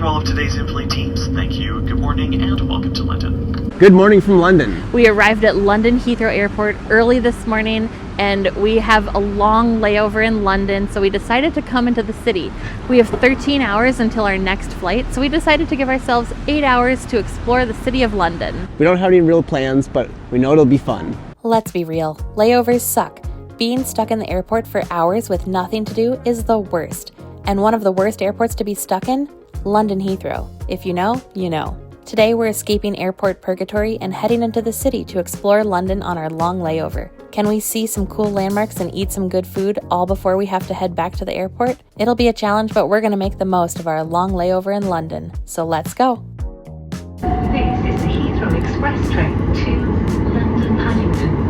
to all of today's in-flight teams. Thank you, good morning, and welcome to London. Good morning from London. We arrived at London Heathrow Airport early this morning, and we have a long layover in London, so we decided to come into the city. We have 13 hours until our next flight, so we decided to give ourselves 8 hours to explore the city of London. We don't have any real plans, but we know it'll be fun. Let's be real, layovers suck. Being stuck in the airport for hours with nothing to do is the worst. And one of the worst airports to be stuck in? London Heathrow. If you know, you know. Today we're escaping airport purgatory and heading into the city to explore London on our long layover. Can we see some cool landmarks and eat some good food all before we have to head back to the airport? It'll be a challenge, but we're going to make the most of our long layover in London. So let's go. This is the Heathrow Express train to London Paddington.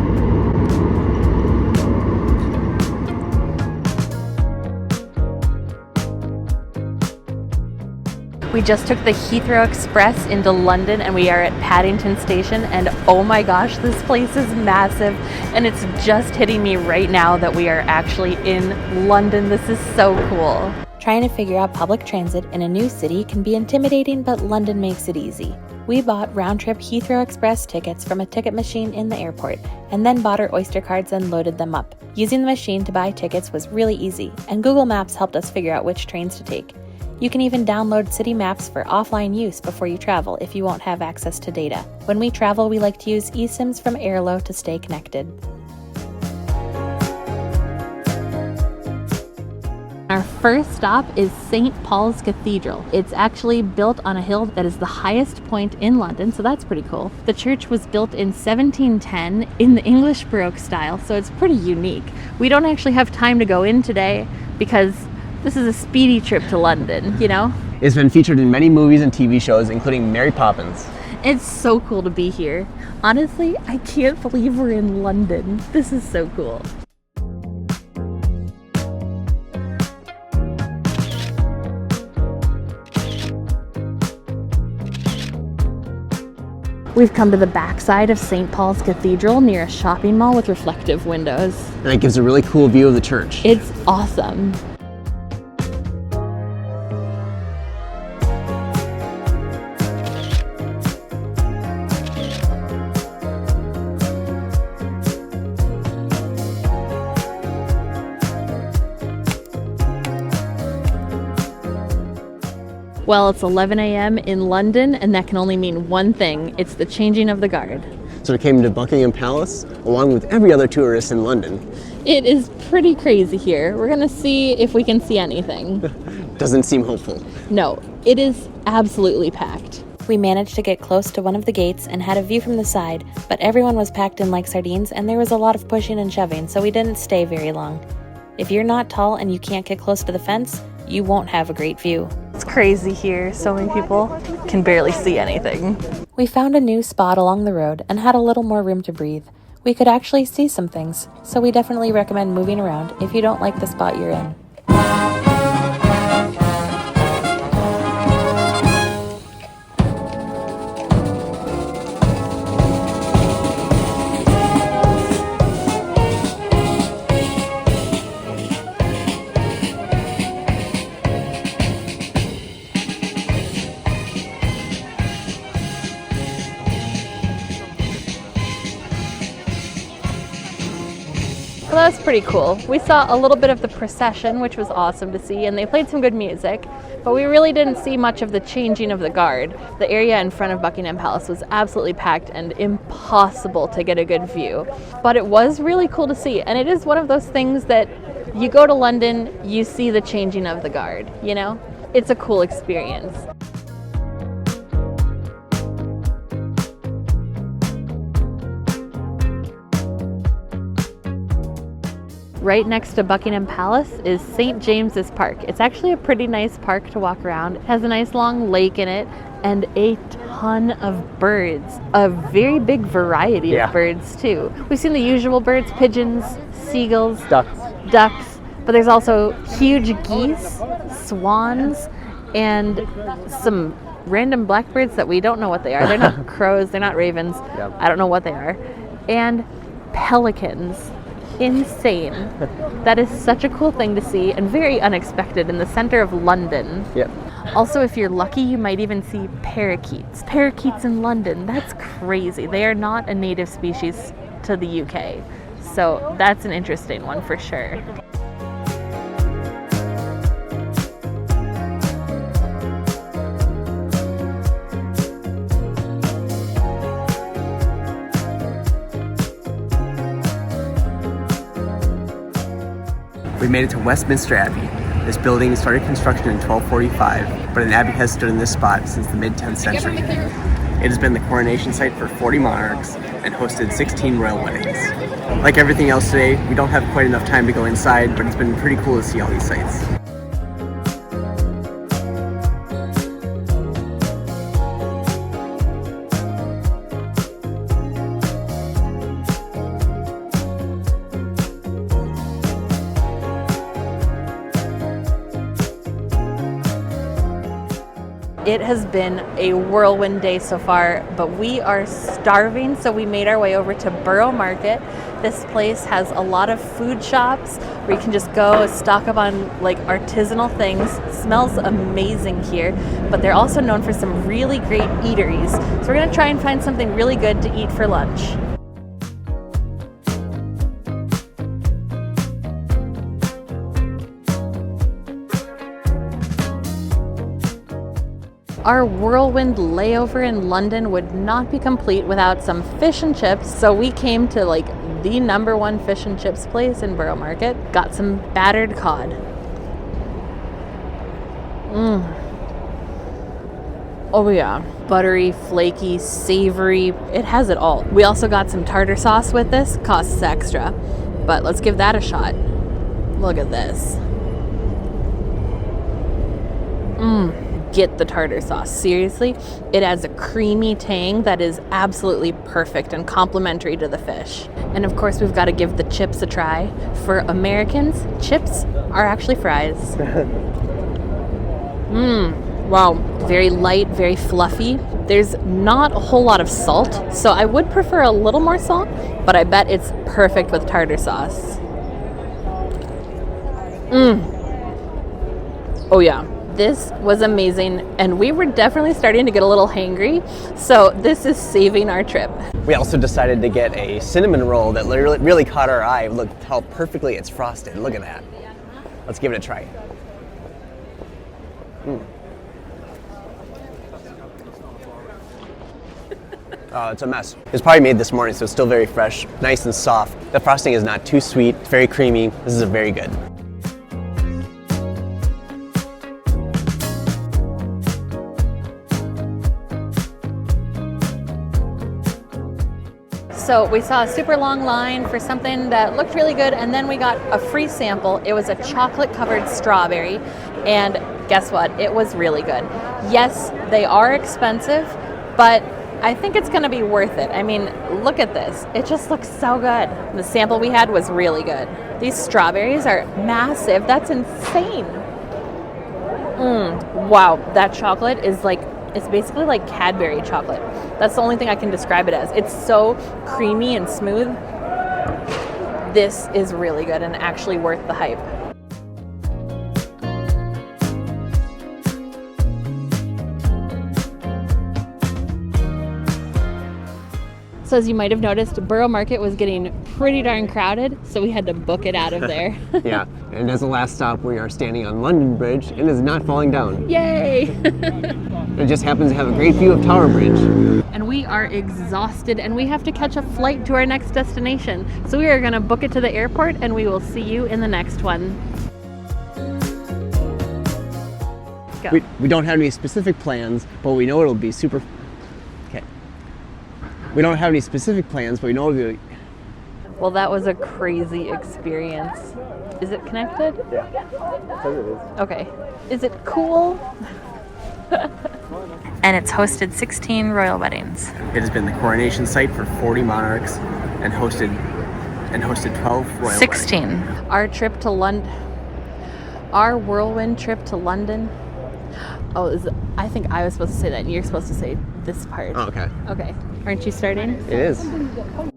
We just took the Heathrow Express into London and we are at Paddington Station, and oh my gosh, this place is massive, and it's just hitting me right now that we are actually in London. This is so cool. Trying to figure out public transit in a new city can be intimidating, but London makes it easy. We bought round-trip Heathrow Express tickets from a ticket machine in the airport, and then bought our Oyster cards and loaded them up. Using the machine to buy tickets was really easy, and Google Maps helped us figure out which trains to take. You can even download city maps for offline use before you travel if you won't have access to data. When we travel, we like to use eSIMs from Airlo to stay connected. Our first stop is St. Paul's Cathedral. It's actually built on a hill that is the highest point in London, so that's pretty cool. The church was built in 1710 in the English Baroque style, so it's pretty unique. We don't actually have time to go in today because this is a speedy trip to London, you know? It's been featured in many movies and TV shows, including Mary Poppins. It's so cool to be here. Honestly, I can't believe we're in London. This is so cool. We've come to the backside of St. Paul's Cathedral near a shopping mall with reflective windows. And it gives a really cool view of the church. It's awesome. Well, it's 11 a.m. in London, and that can only mean one thing. It's the changing of the guard. So we came to Buckingham Palace, along with every other tourist in London. It is pretty crazy here. We're gonna see if we can see anything. Doesn't seem hopeful. No, it is absolutely packed. We managed to get close to one of the gates and had a view from the side, but everyone was packed in like sardines and there was a lot of pushing and shoving, so we didn't stay very long. If you're not tall and you can't get close to the fence, you won't have a great view. It's crazy here. So many people can barely see anything. We found a new spot along the road and had a little more room to breathe. We could actually see some things, so we definitely recommend moving around if you don't like the spot you're in. Well, that was pretty cool. We saw a little bit of the procession, which was awesome to see, and they played some good music, but we really didn't see much of the changing of the guard. The area in front of Buckingham Palace was absolutely packed and impossible to get a good view, but it was really cool to see, and it is one of those things that you go to London, you see the changing of the guard, you know? It's a cool experience. Right next to Buckingham Palace is St. James's Park. It's actually a pretty nice park to walk around. It has a nice long lake in it and a ton of birds. A very big variety of birds too. We've seen the usual birds, pigeons, seagulls, ducks, but there's also huge geese, swans, and some random blackbirds that we don't know what they are. They're not crows, they're not ravens. I don't know what they are. And pelicans. Insane. That is such a cool thing to see and very unexpected in the center of London. Also, if you're lucky, you might even see parakeets. Parakeets in London, that's crazy. They are not a native species to the UK. So that's an interesting one for sure. We made it to Westminster Abbey. This building started construction in 1245, but an abbey has stood in this spot since the mid-10th century. It has been the coronation site for 40 monarchs and hosted 16 royal weddings. Like everything else today, we don't have quite enough time to go inside, but it's been pretty cool to see all these sites. It has been a whirlwind day so far, but we are starving, so we made our way over to Borough Market. This place has a lot of food shops where you can just go stock up on like artisanal things. Smells amazing here, but they're also known for some really great eateries. So we're gonna try and find something really good to eat for lunch. Our whirlwind layover in London would not be complete without some fish and chips, so we came to like the #1 fish and chips place in Borough Market. Got some battered cod. Oh yeah, buttery, flaky, savory, it has it all. We also got some tartar sauce with this, costs extra, but let's give that a shot. Look at this. Get the tartar sauce. Seriously, it has a creamy tang that is absolutely perfect and complementary to the fish. And of course, we've got to give the chips a try. For Americans, chips are actually fries. Wow, very light, very fluffy. There's not a whole lot of salt, so I would prefer a little more salt, but I bet it's perfect with tartar sauce. Oh yeah. This was amazing, and we were definitely starting to get a little hangry, so this is saving our trip. We also decided to get a cinnamon roll that really caught our eye. Look how perfectly it's frosted. Look at that. Let's give it a try. Oh, it's a mess. It was probably made this morning, so it's still very fresh, nice and soft. The frosting is not too sweet, it's very creamy. This is very good. So we saw a super long line for something that looked really good, and then we got a free sample. It was a chocolate covered strawberry, and guess what? It was really good. Yes, they are expensive, but I think it's gonna be worth it. I mean, look at this. It just looks so good. The sample we had was really good. These strawberries are massive. That's insane. Wow, that chocolate is like, it's basically like Cadbury chocolate. That's the only thing I can describe it as. It's so creamy and smooth. This is really good and actually worth the hype. So as you might have noticed, Borough Market was getting pretty darn crowded, so we had to book it out of there. Yeah, and as a last stop, we are standing on London Bridge and it's not falling down. Yay! It just happens to have a great view of Tower Bridge. And we are exhausted and we have to catch a flight to our next destination. So we are gonna book it to the airport and we will see you in the next one. Go. We don't have any specific plans, but we know it'll be super... Okay. We don't have any specific plans, but we know it'll be... Well, that was a crazy experience. Is it connected? Yeah. I think it is. Okay. Is it cool? And it's hosted 16 royal weddings. It has been the coronation site for 40 monarchs and hosted 12 royal 16. weddings. Our trip to London, our whirlwind trip to London. Oh, I think I was supposed to say that and you're supposed to say this part. Oh, okay. Okay. Aren't you starting? It is.